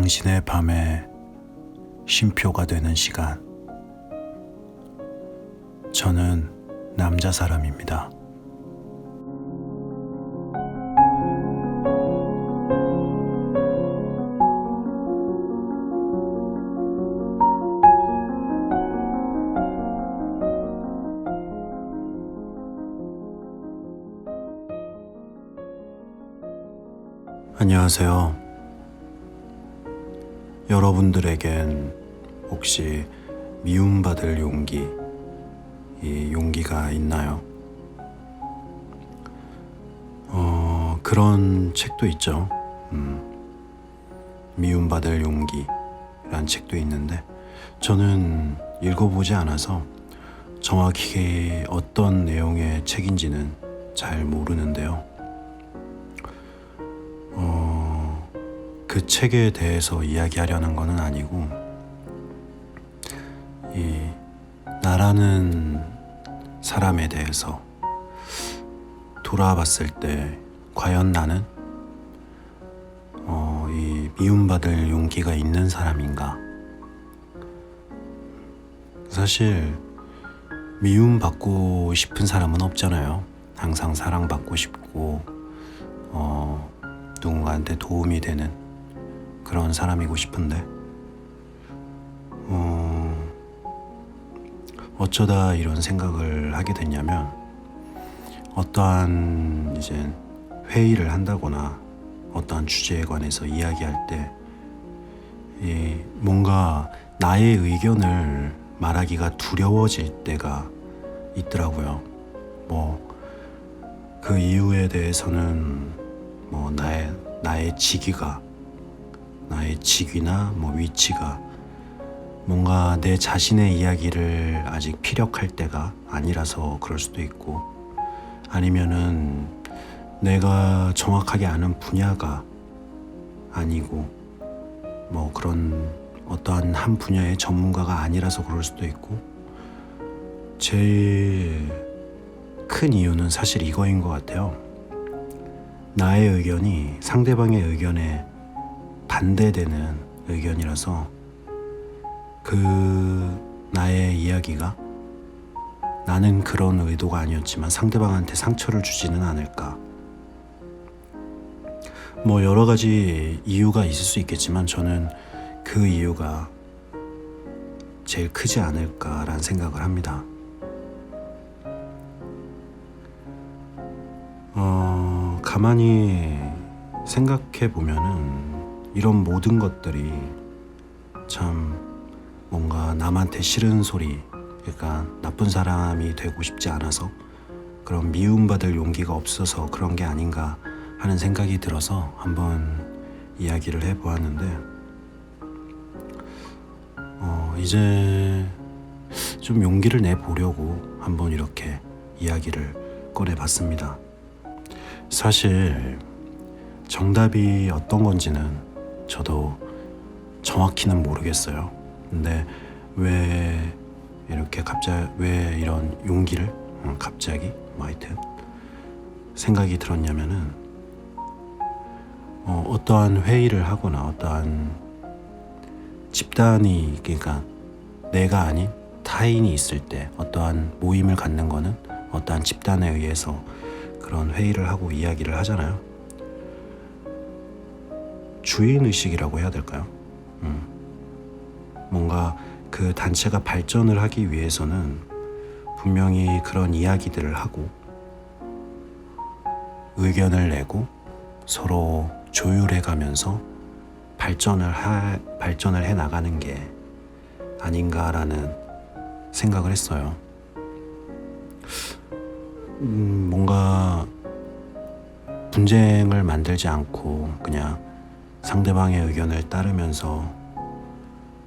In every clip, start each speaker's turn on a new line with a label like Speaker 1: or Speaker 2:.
Speaker 1: 당신의 밤에 쉼표가 되는 시간. 저는 남자 사람입니다. 안녕하세요. 여러분들에겐 혹시 미움받을 용기, 이 용기가 있나요? 그런 책도 있죠. 미움받을 용기란 책도 있는데 저는 읽어보지 않아서 정확히 어떤 내용의 책인지는 잘 모르는데요. 그 책에 대해서 이야기하려는 것은 아니고 나라는 사람에 대해서 돌아봤을 때 과연 나는 이 미움받을 용기가 있는 사람인가? 사실 미움받고 싶은 사람은 없잖아요. 항상 사랑받고 싶고 누군가한테 도움이 되는 그런 사람이고 싶은데 어쩌다 이런 생각을 하게 됐냐면 어떠한 이제 회의를 한다거나 어떠한 주제에 관해서 이야기할 때 뭔가 나의 의견을 말하기가 두려워질 때가 있더라고요. 그 이유에 대해서는 나의 직위나 위치가 뭔가 내 자신의 이야기를 아직 피력할 때가 아니라서 그럴 수도 있고, 아니면은 내가 정확하게 아는 분야가 아니고 그런 어떠한 한 분야의 전문가가 아니라서 그럴 수도 있고, 제일 큰 이유는 사실 이거인 것 같아요. 나의 의견이 상대방의 의견에 반대되는 의견이라서 나의 이야기가 나는 그런 의도가 아니었지만 상대방한테 상처를 주지는 않을까. 여러 가지 이유가 있을 수 있겠지만 저는 그 이유가 제일 크지 않을까라는 생각을 합니다. 가만히 생각해 보면은 이런 모든 것들이 참 뭔가 남한테 싫은 소리, 그러니까 나쁜 사람이 되고 싶지 않아서 그런 미움받을 용기가 없어서 그런 게 아닌가 하는 생각이 들어서 한번 이야기를 해보았는데 이제 좀 용기를 내보려고 한번 이렇게 이야기를 꺼내봤습니다. 사실 정답이 어떤 건지는 저도 정확히는 모르겠어요. 근데 왜 이런 용기를 갑자기 하여튼 생각이 들었냐면은 어떠한 회의를 하거나 어떠한 집단이, 그러니까 내가 아닌 타인이 있을 때 어떠한 모임을 갖는 거는 어떠한 집단에 의해서 그런 회의를 하고 이야기를 하잖아요. 주인의식이라고 해야 될까요? 뭔가 그 단체가 발전을 하기 위해서는 분명히 그런 이야기들을 하고 의견을 내고 서로 조율해가면서 발전을 해 나가는 게 아닌가라는 생각을 했어요. 뭔가 분쟁을 만들지 않고 그냥 상대방의 의견을 따르면서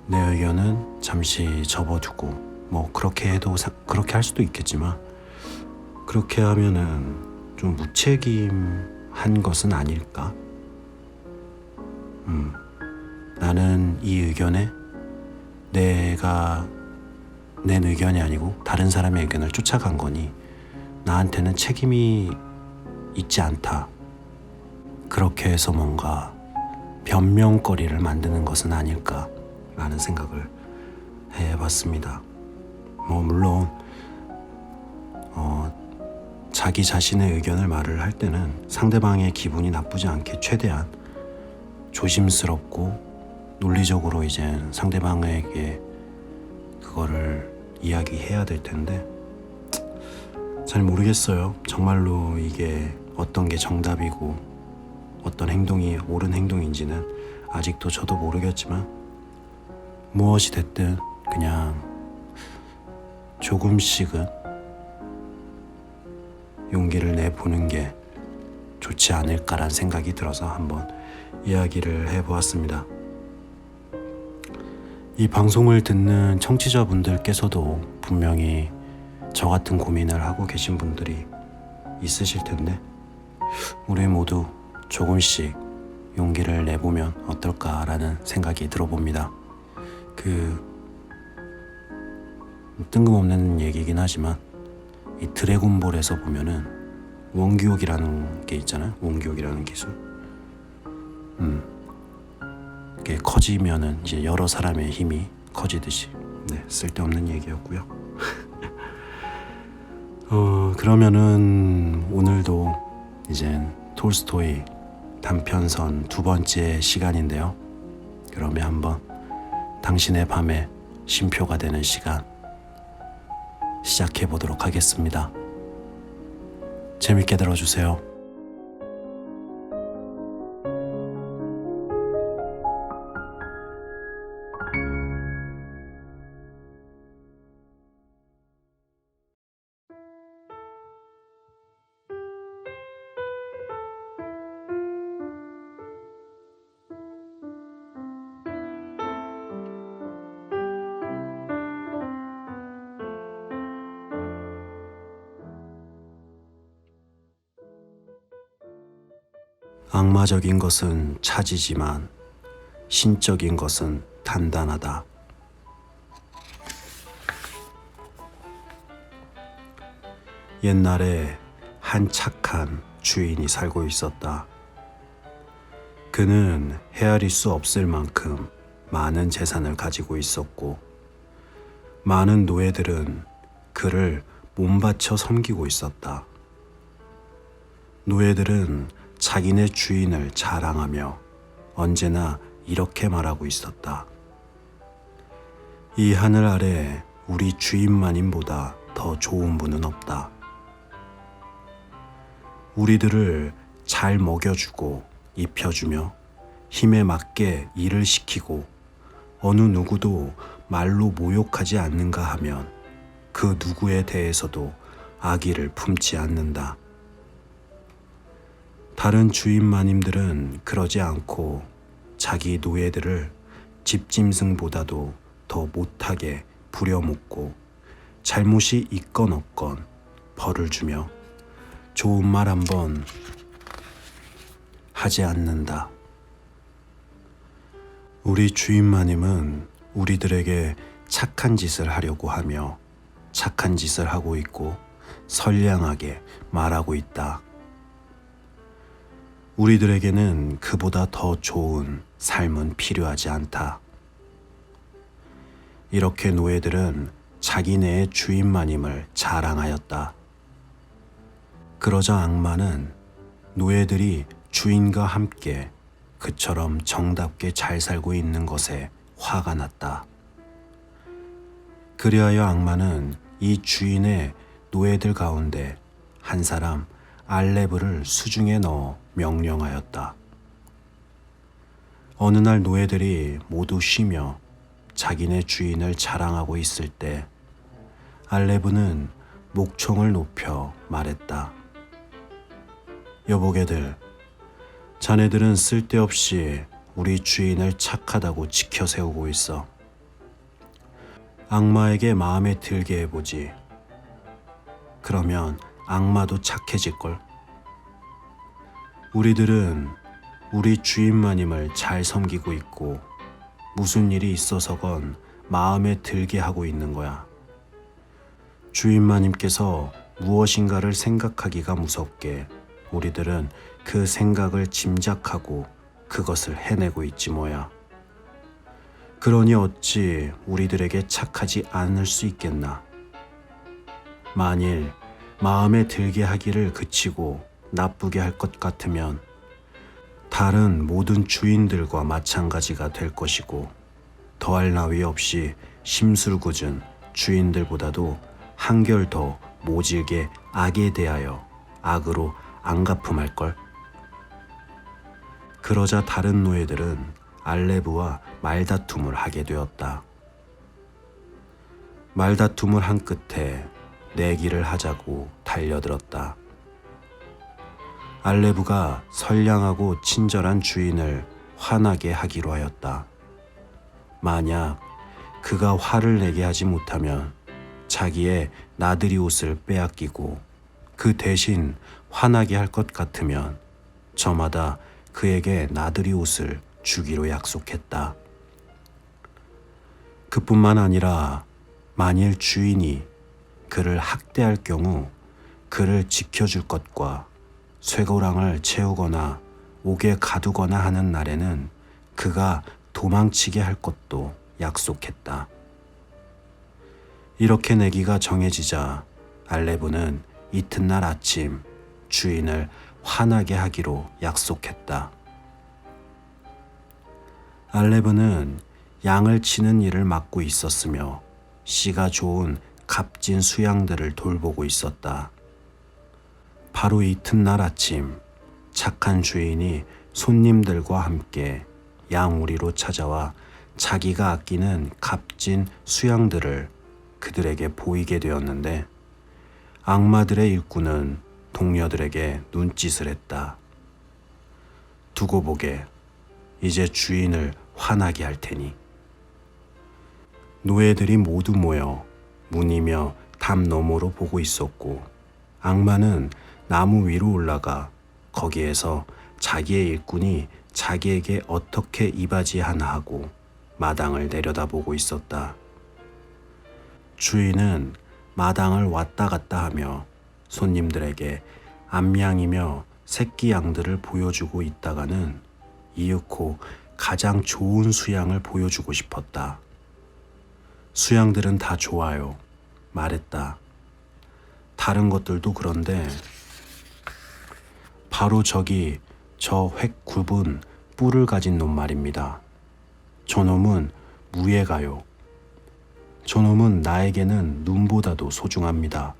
Speaker 1: 내 의견은 잠시 접어두고 그렇게 할 수도 있겠지만 그렇게 하면은 좀 무책임한 것은 아닐까? 나는 이 의견에 내가 낸 의견이 아니고 다른 사람의 의견을 쫓아간 거니 나한테는 책임이 있지 않다. 그렇게 해서 뭔가 변명거리를 만드는 것은 아닐까라는 생각을 해봤습니다. 물론 자기 자신의 의견을 말을 할 때는 상대방의 기분이 나쁘지 않게 최대한 조심스럽고 논리적으로 이제 상대방에게 그거를 이야기해야 될 텐데 잘 모르겠어요. 정말로 이게 어떤 게 정답이고 어떤 행동이 옳은 행동인지는 아직도 저도 모르겠지만 무엇이 됐든 그냥 조금씩은 용기를 내보는 게 좋지 않을까란 생각이 들어서 한번 이야기를 해보았습니다. 이 방송을 듣는 청취자분들께서도 분명히 저 같은 고민을 하고 계신 분들이 있으실 텐데 우리 모두 조금씩 용기를 내보면 어떨까라는 생각이 들어봅니다. 뜬금없는 얘기긴 하지만 이 드래곤볼에서 보면은 원기옥이라는 게 있잖아요. 원기옥이라는 기술. 이게 커지면은 이제 여러 사람의 힘이 커지듯이. 네, 쓸데없는 얘기였고요. 그러면은 오늘도 이젠 톨스토이 단편선 2번째 시간인데요. 그러면 한번 당신의 밤에 쉼표가 되는 시간 시작해 보도록 하겠습니다. 재밌게 들어주세요. 악마적인 것은 차지지만 신적인 것은 단단하다. 옛날에 한 착한 주인이 살고 있었다. 그는 헤아릴 수 없을 만큼 많은 재산을 가지고 있었고 많은 노예들은 그를 몸바쳐 섬기고 있었다. 노예들은 자기네 주인을 자랑하며 언제나 이렇게 말하고 있었다. 이 하늘 아래 우리 주인마님보다 더 좋은 분은 없다. 우리들을 잘 먹여주고 입혀주며 힘에 맞게 일을 시키고 어느 누구도 말로 모욕하지 않는가 하면 그 누구에 대해서도 악의를 품지 않는다. 다른 주인마님들은 그러지 않고 자기 노예들을 집짐승보다도 더 못하게 부려먹고 잘못이 있건 없건 벌을 주며 좋은 말 한번 하지 않는다. 우리 주인마님은 우리들에게 착한 짓을 하려고 하며 착한 짓을 하고 있고 선량하게 말하고 있다. 우리들에게는 그보다 더 좋은 삶은 필요하지 않다. 이렇게 노예들은 자기네의 주인마님을 자랑하였다. 그러자 악마는 노예들이 주인과 함께 그처럼 정답게 잘 살고 있는 것에 화가 났다. 그리하여 악마는 이 주인의 노예들 가운데 한 사람 알레브를 수중에 넣어 명령하였다. 어느 날 노예들이 모두 쉬며 자기네 주인을 자랑하고 있을 때 알레브는 목청을 높여 말했다. 여보게들, 자네들은 쓸데없이 우리 주인을 착하다고 지켜세우고 있어. 악마에게 마음에 들게 해보지. 그러면 악마도 착해질걸. 우리들은 우리 주인마님을 잘 섬기고 있고 무슨 일이 있어서건 마음에 들게 하고 있는 거야. 주인마님께서 무엇인가를 생각하기가 무섭게 우리들은 그 생각을 짐작하고 그것을 해내고 있지 뭐야. 그러니 어찌 우리들에게 착하지 않을 수 있겠나. 만일 마음에 들게 하기를 그치고 나쁘게 할 것 같으면 다른 모든 주인들과 마찬가지가 될 것이고, 더할 나위 없이 심술궂은 주인들보다도 한결 더 모질게 악에 대하여 악으로 안갚음할걸. 그러자 다른 노예들은 알레브와 말다툼을 하게 되었다. 말다툼을 한 끝에 내기를 하자고 달려들었다. 알레브가 선량하고 친절한 주인을 화나게 하기로 하였다. 만약 그가 화를 내게 하지 못하면 자기의 나들이 옷을 빼앗기고, 그 대신 화나게 할 것 같으면 저마다 그에게 나들이 옷을 주기로 약속했다. 그뿐만 아니라 만일 주인이 그를 학대할 경우 그를 지켜줄 것과 쇠고랑을 채우거나 옥에 가두거나 하는 날에는 그가 도망치게 할 것도 약속했다. 이렇게 내기가 정해지자 알레브는 이튿날 아침 주인을 화나게 하기로 약속했다. 알레브는 양을 치는 일을 맡고 있었으며 씨가 좋은 값진 수양들을 돌보고 있었다. 바로 이튿날 아침 착한 주인이 손님들과 함께 양우리로 찾아와 자기가 아끼는 값진 수양들을 그들에게 보이게 되었는데, 악마들의 일꾼은 동료들에게 눈짓을 했다. 두고 보게, 이제 주인을 화나게 할 테니. 노예들이 모두 모여 문이며 담 너머로 보고 있었고, 악마는 나무 위로 올라가 거기에서 자기의 일꾼이 자기에게 어떻게 이바지하나 하고 마당을 내려다보고 있었다. 주인은 마당을 왔다 갔다 하며 손님들에게 암양이며 새끼 양들을 보여주고 있다가는 이윽고 가장 좋은 수양을 보여주고 싶었다. 수양들은 다 좋아요, 말했다. 다른 것들도 그런데 바로 저기 저 획 굽은 뿔을 가진 놈 말입니다. 저놈은 무예가요. 저놈은 나에게는 눈보다도 소중합니다.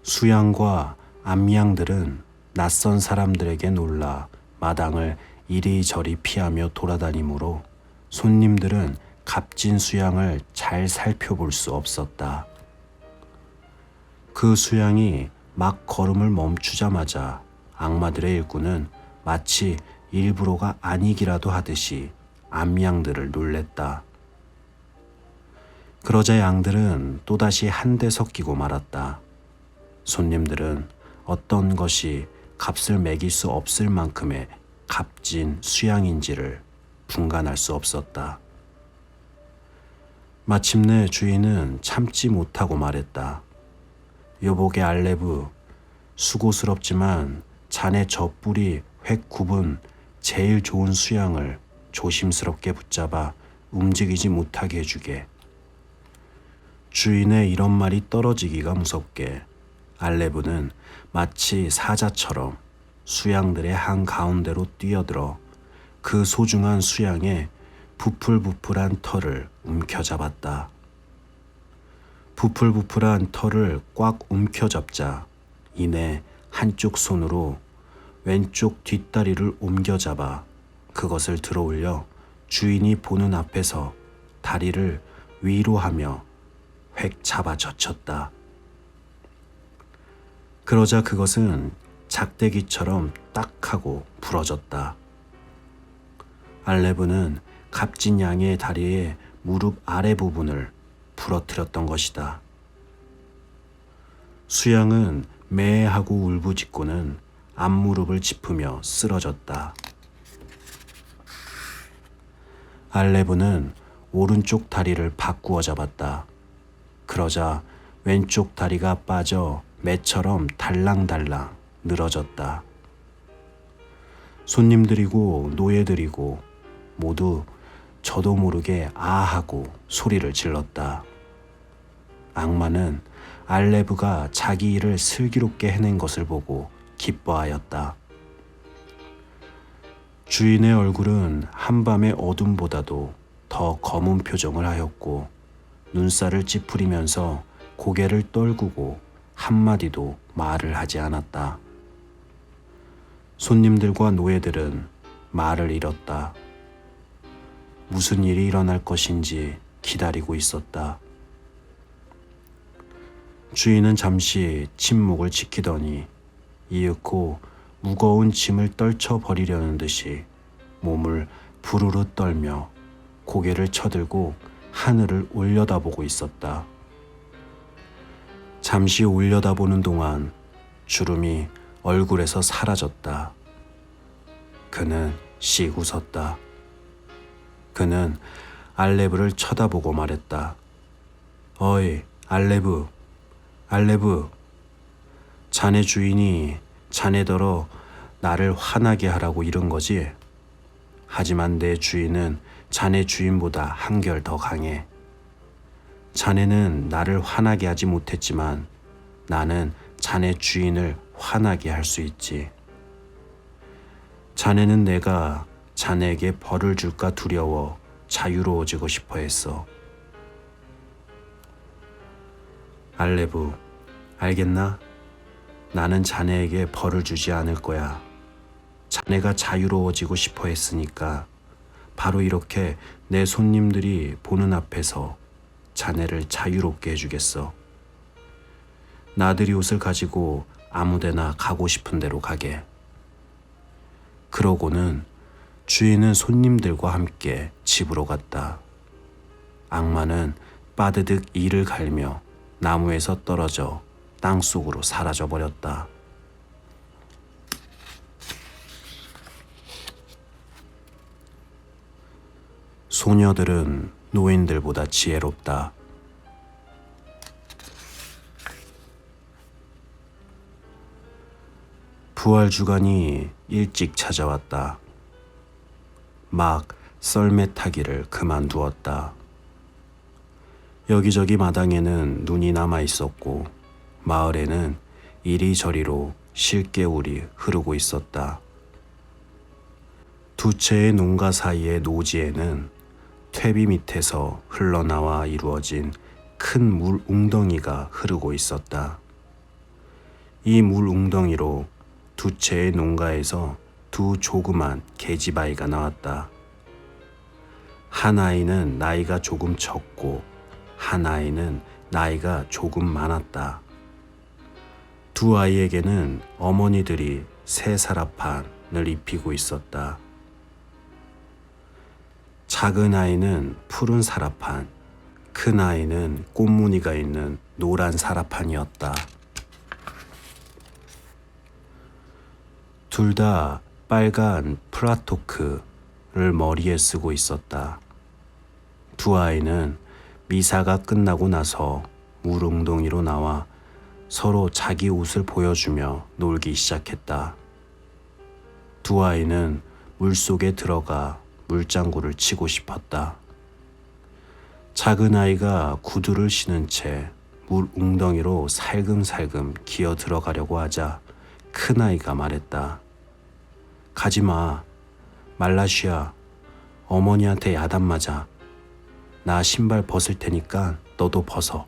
Speaker 1: 수양과 암양들은 낯선 사람들에게 놀라 마당을 이리저리 피하며 돌아다니므로 손님들은 값진 수양을 잘 살펴볼 수 없었다. 그 수양이 막 걸음을 멈추자마자 악마들의 일꾼은 마치 일부러가 아니기라도 하듯이 암양들을 놀랬다. 그러자 양들은 또다시 한데 섞이고 말았다. 손님들은 어떤 것이 값을 매길 수 없을 만큼의 값진 수양인지를 분간할 수 없었다. 마침내 주인은 참지 못하고 말했다. 여보게 알레브, 수고스럽지만 자네 저 뿔이 획 굽은 제일 좋은 수양을 조심스럽게 붙잡아 움직이지 못하게 해주게. 주인의 이런 말이 떨어지기가 무섭게 알레브는 마치 사자처럼 수양들의 한가운데로 뛰어들어 그 소중한 수양의 부풀부풀한 털을 움켜잡았다. 부풀부풀한 털을 꽉 움켜잡자 이내 한쪽 손으로 왼쪽 뒷다리를 옮겨잡아 그것을 들어올려 주인이 보는 앞에서 다리를 위로 하며 획 잡아 젖혔다. 그러자 그것은 작대기처럼 딱 하고 부러졌다. 알레브는 값진 양의 다리의 무릎 아래 부분을 부러뜨렸던 것이다. 수양은 매하고 울부짖고는 앞무릎을 짚으며 쓰러졌다. 알레브는 오른쪽 다리를 바꾸어 잡았다. 그러자 왼쪽 다리가 빠져 매처럼 달랑달랑 늘어졌다. 손님들이고 노예들이고 모두 저도 모르게 아하고 소리를 질렀다. 악마는 알레브가 자기 일을 슬기롭게 해낸 것을 보고 기뻐하였다. 주인의 얼굴은 한밤의 어둠보다도 더 검은 표정을 하였고 눈살을 찌푸리면서 고개를 떨구고 한마디도 말을 하지 않았다. 손님들과 노예들은 말을 잃었다. 무슨 일이 일어날 것인지 기다리고 있었다. 주인은 잠시 침묵을 지키더니 이윽고 무거운 짐을 떨쳐버리려는 듯이 몸을 부르르 떨며 고개를 쳐들고 하늘을 올려다보고 있었다. 잠시 올려다보는 동안 주름이 얼굴에서 사라졌다. 그는 씩 웃었다. 그는 알레브를 쳐다보고 말했다. 어이, 알레브, 알레브. 자네 주인이 자네더러 나를 화나게 하라고 이른 거지? 하지만 내 주인은 자네 주인보다 한결 더 강해. 자네는 나를 화나게 하지 못했지만 나는 자네 주인을 화나게 할 수 있지. 자네는 내가 자네에게 벌을 줄까 두려워 자유로워지고 싶어 했어. 알레브, 알겠나? 나는 자네에게 벌을 주지 않을 거야. 자네가 자유로워지고 싶어 했으니까 바로 이렇게 내 손님들이 보는 앞에서 자네를 자유롭게 해주겠어. 나들이 옷을 가지고 아무데나 가고 싶은 대로 가게. 그러고는 주인은 손님들과 함께 집으로 갔다. 악마는 빠드득 이를 갈며 나무에서 떨어져 땅속으로 사라져 버렸다. 소녀들은 노인들보다 지혜롭다. 부활 주간이 일찍 찾아왔다. 막 썰매 타기를 그만두었다. 여기저기 마당에는 눈이 남아 있었고 마을에는 이리저리로 실개울이 흐르고 있었다. 두 채의 농가 사이의 노지에는 퇴비 밑에서 흘러나와 이루어진 큰 물 웅덩이가 흐르고 있었다. 이 물 웅덩이로 두 채의 농가에서 두 조그만 계집아이가 나왔다. 한 아이는 나이가 조금 적고 한 아이는 나이가 조금 많았다. 두 아이에게는 어머니들이 새 사라판을 입히고 있었다. 작은 아이는 푸른 사라판, 큰 아이는 꽃무늬가 있는 노란 사라판이었다. 둘 다 빨간 플라토크를 머리에 쓰고 있었다. 두 아이는 미사가 끝나고 나서 물웅덩이로 나와 서로 자기 옷을 보여주며 놀기 시작했다. 두 아이는 물속에 들어가 물장구를 치고 싶었다. 작은 아이가 구두를 신은 채 물 웅덩이로 살금살금 기어 들어가려고 하자 큰 아이가 말했다. 가지마. 말라시아. 어머니한테 야단 맞아. 나 신발 벗을 테니까 너도 벗어.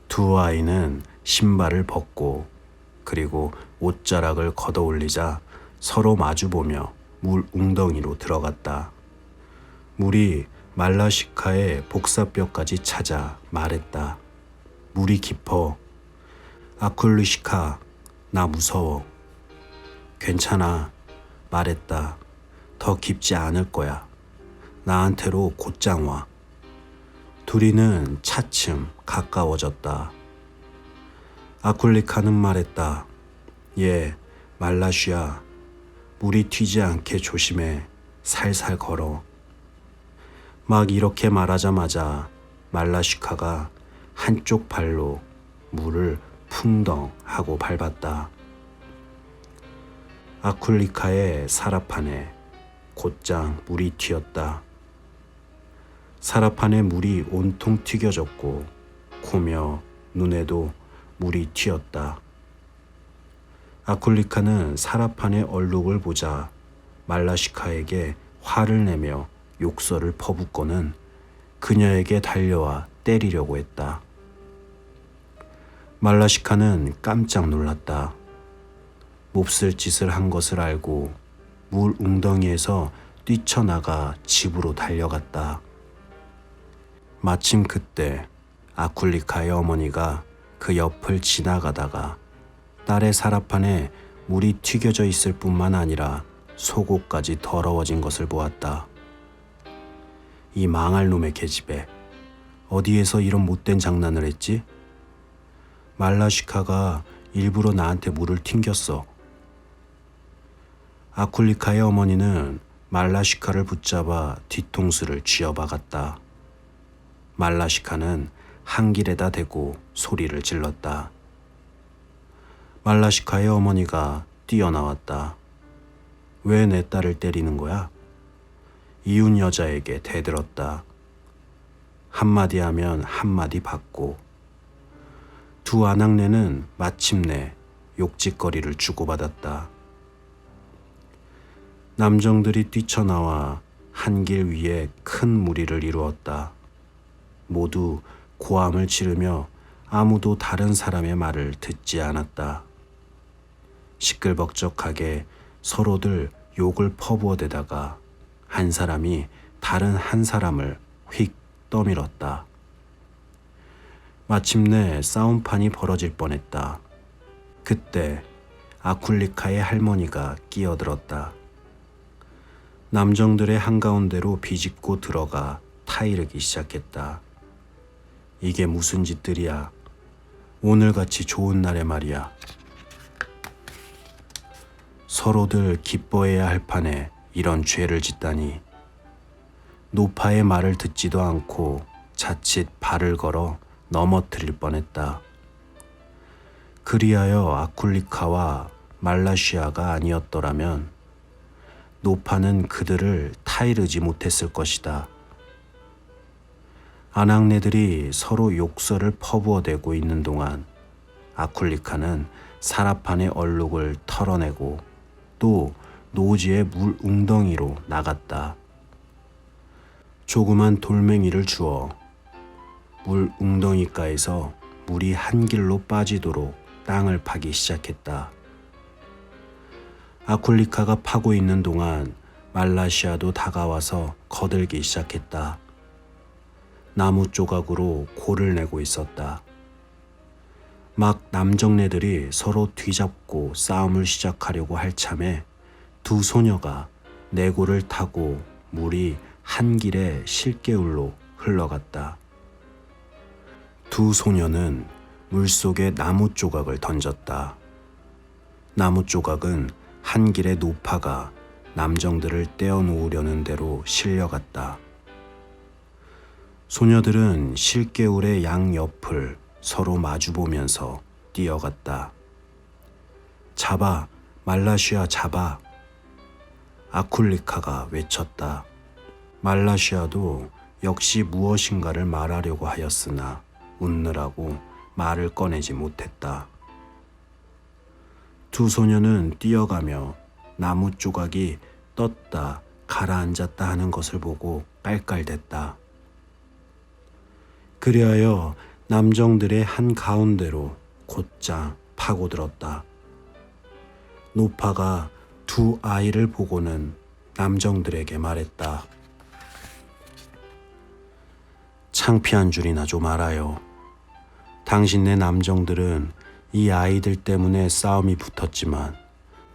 Speaker 1: 두 아이는 신발을 벗고 그리고 옷자락을 걷어 올리자 서로 마주보며 물 웅덩이로 들어갔다. 물이 말라시카의 복사뼈까지 찾아 말했다. 물이 깊어. 아쿨리시카, 나 무서워. 괜찮아. 말했다. 더 깊지 않을 거야. 나한테로 곧장 와. 둘이는 차츰 가까워졌다. 아쿨리카는 말했다. 예, 말라쉬야. 물이 튀지 않게 조심해. 살살 걸어. 막 이렇게 말하자마자 말라쉬카가 한쪽 발로 물을 풍덩 하고 밟았다. 아쿨리카의 사라판에 곧장 물이 튀었다. 사라판에 물이 온통 튀겨졌고 코며 눈에도 물이 튀었다. 아쿨리카는 사라판의 얼룩을 보자 말라시카에게 화를 내며 욕설을 퍼붓고는 그녀에게 달려와 때리려고 했다. 말라시카는 깜짝 놀랐다. 몹쓸 짓을 한 것을 알고 물 웅덩이에서 뛰쳐나가 집으로 달려갔다. 마침 그때 아쿨리카의 어머니가 그 옆을 지나가다가 딸의 사라판에 물이 튀겨져 있을 뿐만 아니라 속옷까지 더러워진 것을 보았다. 이 망할 놈의 계집애, 어디에서 이런 못된 장난을 했지? 말라시카가 일부러 나한테 물을 튕겼어. 아쿨리카의 어머니는 말라시카를 붙잡아 뒤통수를 쥐어박았다. 말라시카는 한 길에다 대고 소리를 질렀다. 말라시카의 어머니가 뛰어나왔다. 왜 내 딸을 때리는 거야? 이웃 여자에게 대들었다. 한마디 하면 한마디 받고 두 아낙네는 마침내 욕짓거리를 주고받았다. 남정들이 뛰쳐나와 한 길 위에 큰 무리를 이루었다. 모두 고함을 지르며 아무도 다른 사람의 말을 듣지 않았다. 시끌벅적하게 서로들 욕을 퍼부어대다가 한 사람이 다른 한 사람을 휙 떠밀었다. 마침내 싸움판이 벌어질 뻔했다. 그때 아쿨리카의 할머니가 끼어들었다. 남정들의 한가운데로 비집고 들어가 타이르기 시작했다. 이게 무슨 짓들이야. 오늘같이 좋은 날에 말이야. 서로들 기뻐해야 할 판에 이런 죄를 짓다니. 노파의 말을 듣지도 않고 자칫 발을 걸어 넘어뜨릴 뻔했다. 그리하여 아쿨리카와 말라시아가 아니었더라면 노파는 그들을 타이르지 못했을 것이다. 아낙네들이 서로 욕설을 퍼부어대고 있는 동안 아쿨리카는 사라판의 얼룩을 털어내고 또 노지의 물 웅덩이로 나갔다. 조그만 돌멩이를 주어 물 웅덩이가에서 물이 한 길로 빠지도록 땅을 파기 시작했다. 아쿨리카가 파고 있는 동안 말라시아도 다가와서 거들기 시작했다. 나무 조각으로 골을 내고 있었다. 막 남정네들이 서로 뒤잡고 싸움을 시작하려고 할 참에 두 소녀가 내골을 타고 물이 한 길에 실개울로 흘러갔다. 두 소녀는 물속에 나무 조각을 던졌다. 나무 조각은 한 길의 노파가 남정들을 떼어놓으려는 대로 실려갔다. 소녀들은 실개울의 양옆을 서로 마주보면서 뛰어갔다. 잡아, 말라시아 잡아. 아쿨리카가 외쳤다. 말라시아도 역시 무엇인가를 말하려고 하였으나 웃느라고 말을 꺼내지 못했다. 두 소녀는 뛰어가며 나무 조각이 떴다 가라앉았다 하는 것을 보고 깔깔댔다. 그리하여 남정들의 한가운데로 곧장 파고들었다. 노파가 두 아이를 보고는 남정들에게 말했다. 창피한 줄이나 좀 알아요. 당신네 남정들은 이 아이들 때문에 싸움이 붙었지만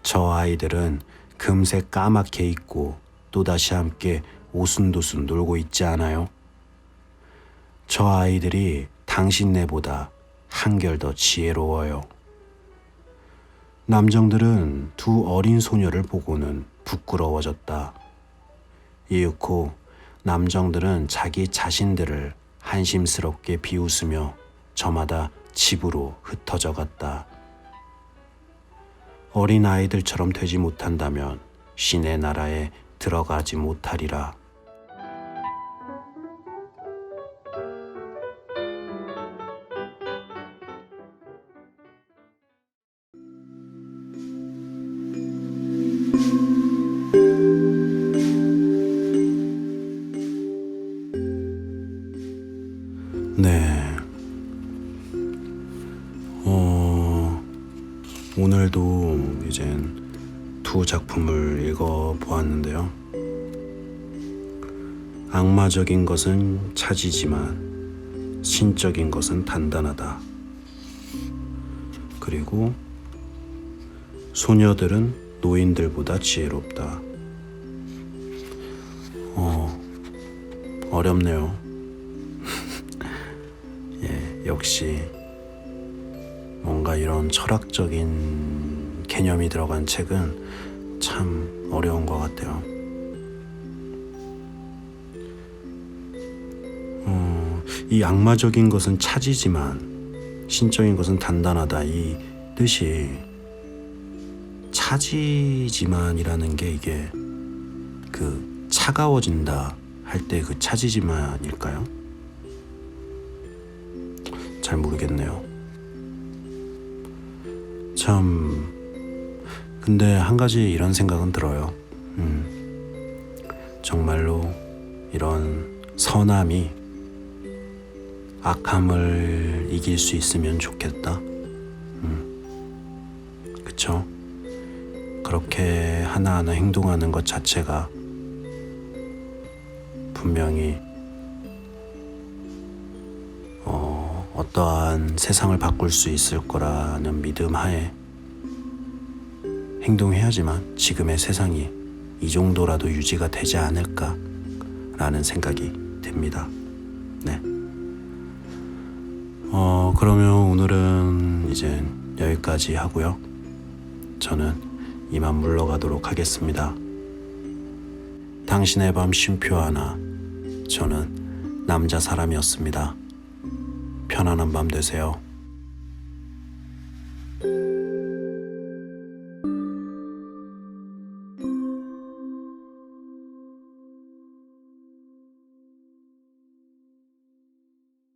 Speaker 1: 저 아이들은 금세 까맣게 잊고 또다시 함께 오순도순 놀고 있지 않아요? 저 아이들이 당신네보다 한결 더 지혜로워요. 남정들은 두 어린 소녀를 보고는 부끄러워졌다. 이윽고 남정들은 자기 자신들을 한심스럽게 비웃으며 저마다 집으로 흩어져 갔다. 어린 아이들처럼 되지 못한다면 신의 나라에 들어가지 못하리라. 네. 오늘도 이젠 두 작품을 읽어보았는데요. 악마적인 것은 차지지만 신적인 것은 단단하다. 그리고 소녀들은 노인들보다 지혜롭다. 어렵네요. 예, 역시 뭔가 이런 철학적인 개념이 들어간 책은 참 어려운 것 같아요. 이 악마적인 것은 차지지만 신적인 것은 단단하다. 이 뜻이 차지지만이라는 게 이게 그 차가워진다 할 때 그 차지지만일까요? 잘 모르겠네요. 참 근데 한 가지 이런 생각은 들어요. 정말로 이런 선함이 악함을 이길 수 있으면 좋겠다. 그쵸? 그렇게 하나하나 행동하는 것 자체가 분명히 어떠한 세상을 바꿀 수 있을 거라는 믿음 하에 행동해야지만 지금의 세상이 이 정도라도 유지가 되지 않을까라는 생각이 듭니다. 네. 그러면 오늘은 이제 여기까지 하고요. 저는 이만 물러가도록 하겠습니다. 당신의 밤 쉼표 하나. 저는 남자 사람이었습니다. 편안한 밤 되세요.